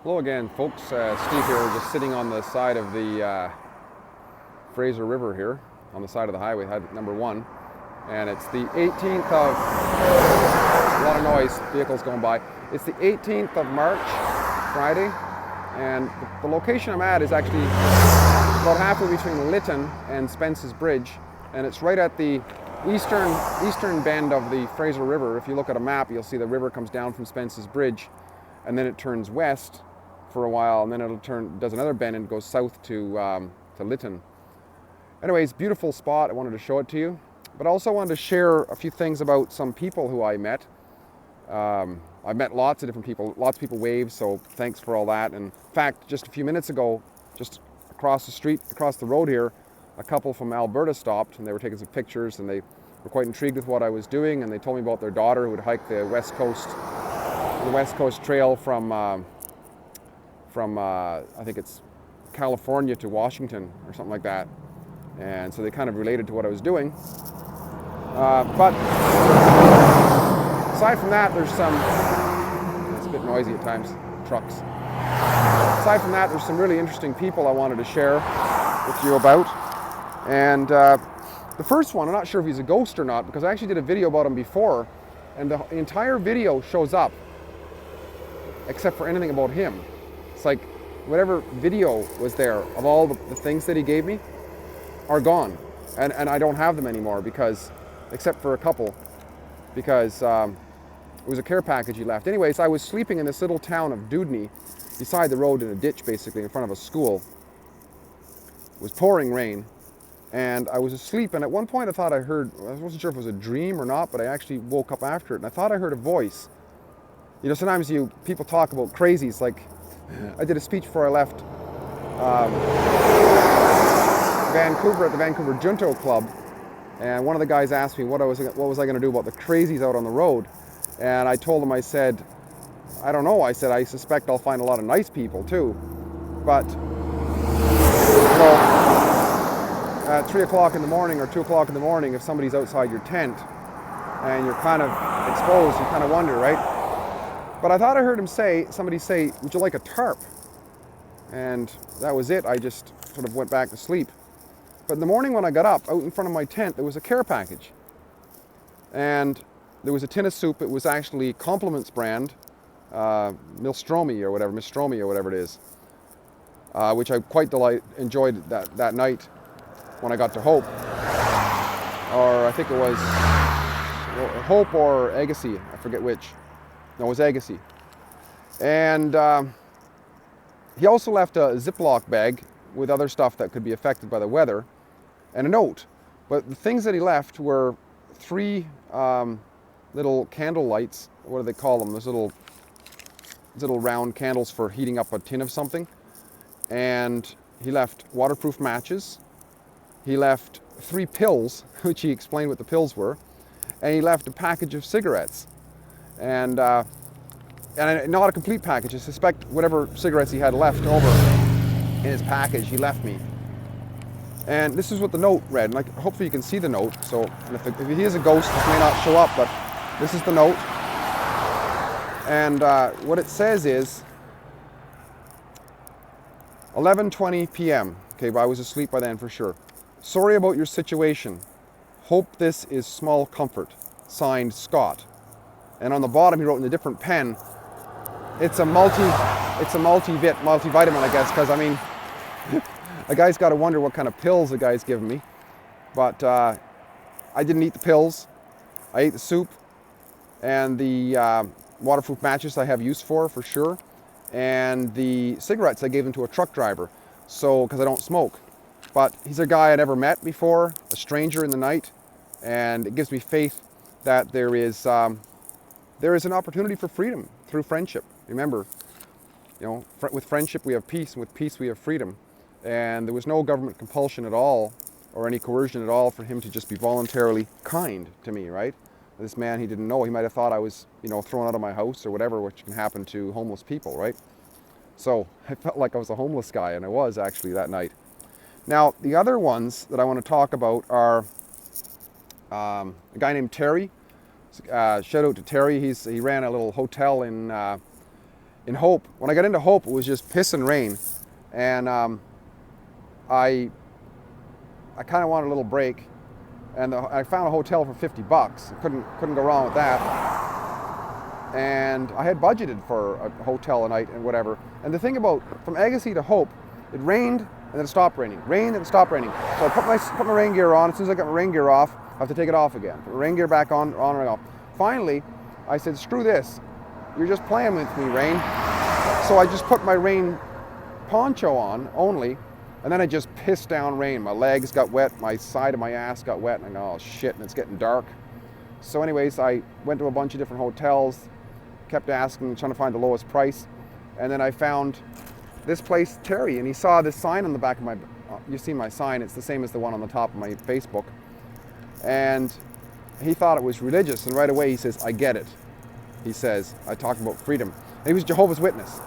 Hello again, folks. Steve here, just sitting on the side of the Fraser River here, on the side of the highway, number 1. And it's the 18th of, a lot of noise, vehicles going by. It's the 18th of March, Friday, and the location I'm at is actually about halfway between Lytton and Spence's Bridge, and it's right at the eastern bend of the Fraser River. If you look at a map, you'll see the river comes down from Spence's Bridge, and then it turns west for a while, and then does another bend and goes south to Lytton. Anyways, beautiful spot. I wanted to show it to you, but I also wanted to share a few things about some people who I met. I met lots of different people. Lots of people waved, so thanks for all that. And in fact, just a few minutes ago, just across the street, across the road here, a couple from Alberta stopped, and they were taking some pictures, and they were quite intrigued with what I was doing, and they told me about their daughter who would hike the West Coast Trail from I think it's California to Washington or something like that. And so they kind of related to what I was doing. But aside from that, there's it's a bit noisy at times, trucks. Aside from that, there's some really interesting people I wanted to share with you about. And the first one, I'm not sure if he's a ghost or not, because I actually did a video about him before, and the entire video shows up except for anything about him. It's like whatever video was there of all the things that he gave me are gone, and I don't have them anymore, because except for a couple, because it was a care package he left. Anyways, I was sleeping in this little town of Dudney, beside the road in a ditch, basically in front of a school. It was pouring rain, and I was asleep, and at one point I wasn't sure if it was a dream or not, but I actually woke up after it, and I thought I heard a voice. You know, sometimes people talk about crazies. Like, I did a speech before I left Vancouver at the Vancouver Junto Club, and one of the guys asked me what was I going to do about the crazies out on the road, and I told him, I said, I don't know. I said, I suspect I'll find a lot of nice people too, but at 3 o'clock in the morning or 2 o'clock in the morning, if somebody's outside your tent and you're kind of exposed, you kind of wonder, right? But I thought I heard somebody say, would you like a tarp? And that was it. I just sort of went back to sleep. But in the morning when I got up, out in front of my tent, there was a care package. And there was a tin of soup. It was actually Compliments brand, Mistromi or whatever it is, which I quite enjoyed that night when I got to Hope. Or I think it was Hope or Agassiz, I forget which. No, it was Agassiz. And he also left a Ziploc bag with other stuff that could be affected by the weather, and a note. But the things that he left were 3 little candle lights. What do they call them? Those little round candles for heating up a tin of something. And he left waterproof matches. He left 3 pills, which he explained what the pills were. And he left a package of cigarettes. And not a complete package. I suspect whatever cigarettes he had left over in his package, he left me. And this is what the note read. Like, hopefully you can see the note. So if he is a ghost, this may not show up, but this is the note. And what it says is 11:20 p.m. Okay, but I was asleep by then for sure. Sorry about your situation. Hope this is small comfort. Signed, Scott. And on the bottom, he wrote in a different pen, it's a multivitamin, I guess, because I mean, a guy's got to wonder what kind of pills the guy's giving me. But I didn't eat the pills. I ate the soup, and the waterproof matches I have use for sure, and the cigarettes I gave him to a truck driver, so because I don't smoke. But he's a guy I never met before, a stranger in the night, and it gives me faith that there is an opportunity for freedom through friendship. Remember, with friendship we have peace, and with peace we have freedom. And there was no government compulsion at all, or any coercion at all, for him to just be voluntarily kind to me, right? This man he didn't know, he might have thought I was, thrown out of my house or whatever, which can happen to homeless people, right? So I felt like I was a homeless guy, and I was actually that night. Now, the other ones that I want to talk about are a guy named Terry. Shout out to Terry. He ran a little hotel in in Hope. When I got into Hope, it was just piss and rain, and I kind of wanted a little break, and I found a hotel for $50. Couldn't go wrong with that. And I had budgeted for a hotel a night and whatever. And the thing about from Agassiz to Hope, it rained and then it stopped raining. Rained and it stopped raining. So I put my rain gear on. As soon as I got my rain gear off, I have to take it off again. Put my rain gear back on and off. Finally, I said, screw this. You're just playing with me, rain. So I just put my rain poncho on only, and then I just pissed down rain. My legs got wet, my side of my ass got wet, and I go, oh shit, and it's getting dark. So anyways, I went to a bunch of different hotels, kept asking, trying to find the lowest price, and then I found this place, Terry, and he saw this sign on the back of my, you've seen my sign, it's the same as the one on the top of my Facebook, and he thought it was religious, and right away he says, I get it. He says, I talk about freedom. And he was Jehovah's Witness.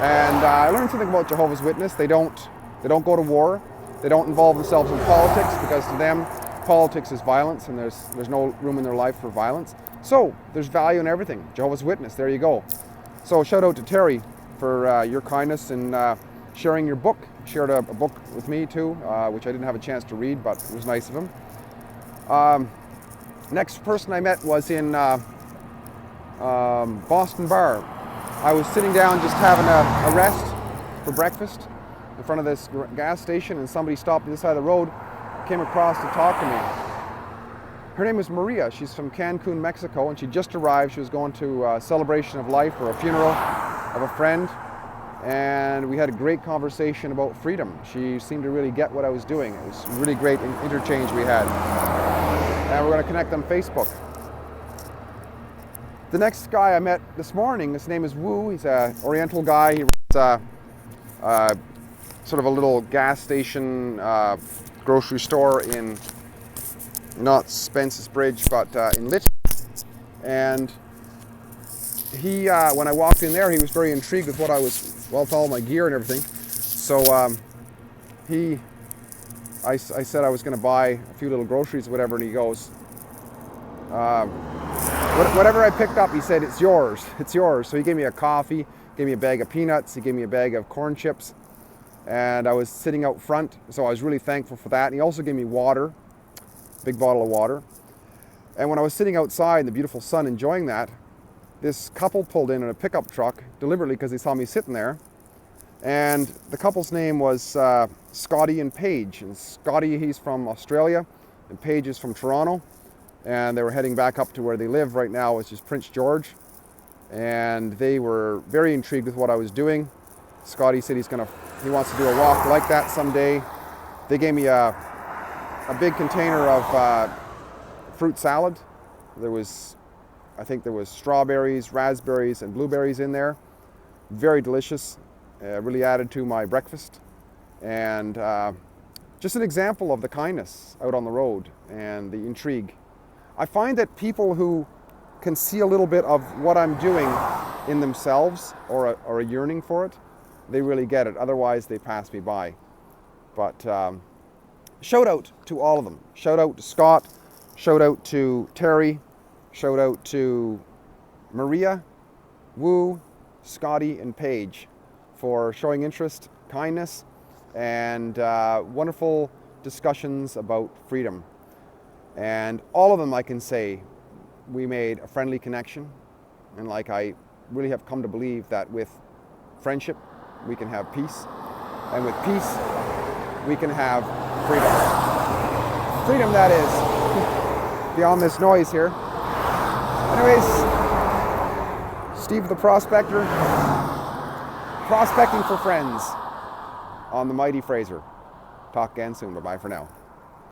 And I learned something about Jehovah's Witness. They don't go to war. They don't involve themselves in politics, because to them, politics is violence, and there's no room in their life for violence. So there's value in everything. Jehovah's Witness, there you go. So shout out to Terry for your kindness in sharing your book. He shared a book with me too, which I didn't have a chance to read, but it was nice of him. Next person I met was in Boston Bar. I was sitting down just having a rest for breakfast in front of this gas station, and somebody stopped on the side of the road, came across to talk to me. Her name is Maria. She's from Cancun, Mexico, and she just arrived. She was going to a celebration of life or a funeral of a friend, and we had a great conversation about freedom. She seemed to really get what I was doing. It was a really great interchange we had. And we're going to connect on Facebook. The next guy I met this morning, his name is Wu. He's an Oriental guy. He runs sort of a little gas station, grocery store in not Spence's Bridge, but in Lytton. And he, when I walked in there, he was very intrigued with what I was, well, with all my gear and everything. So I said I was going to buy a few little groceries or whatever, and he goes, whatever I picked up, he said, it's yours, it's yours. So he gave me a coffee, gave me a bag of peanuts, he gave me a bag of corn chips, and I was sitting out front, so I was really thankful for that. And he also gave me water, a big bottle of water. And when I was sitting outside in the beautiful sun enjoying that, this couple pulled in a pickup truck deliberately because they saw me sitting there. And the couple's name was Scotty and Paige. And Scotty, he's from Australia, and Paige is from Toronto. And they were heading back up to where they live right now, which is Prince George. And they were very intrigued with what I was doing. Scotty said he wants to do a walk like that someday. They gave me a big container of fruit salad. I think there was strawberries, raspberries, and blueberries in there. Very delicious. Really added to my breakfast. And just an example of the kindness out on the road and the intrigue. I find that people who can see a little bit of what I'm doing in themselves, or a yearning for it, they really get it. Otherwise, they pass me by. But shout out to all of them. Shout out to Scott. Shout out to Terry. Shout out to Maria, Wu, Scotty, and Paige for showing interest, kindness, and wonderful discussions about freedom. And all of them, I can say, we made a friendly connection. And like I really have come to believe that with friendship, we can have peace. And with peace, we can have freedom. Freedom, that is, beyond this noise here. Anyways, Steve the Prospector, prospecting for friends on the mighty Fraser. Talk again soon. Bye-bye for now.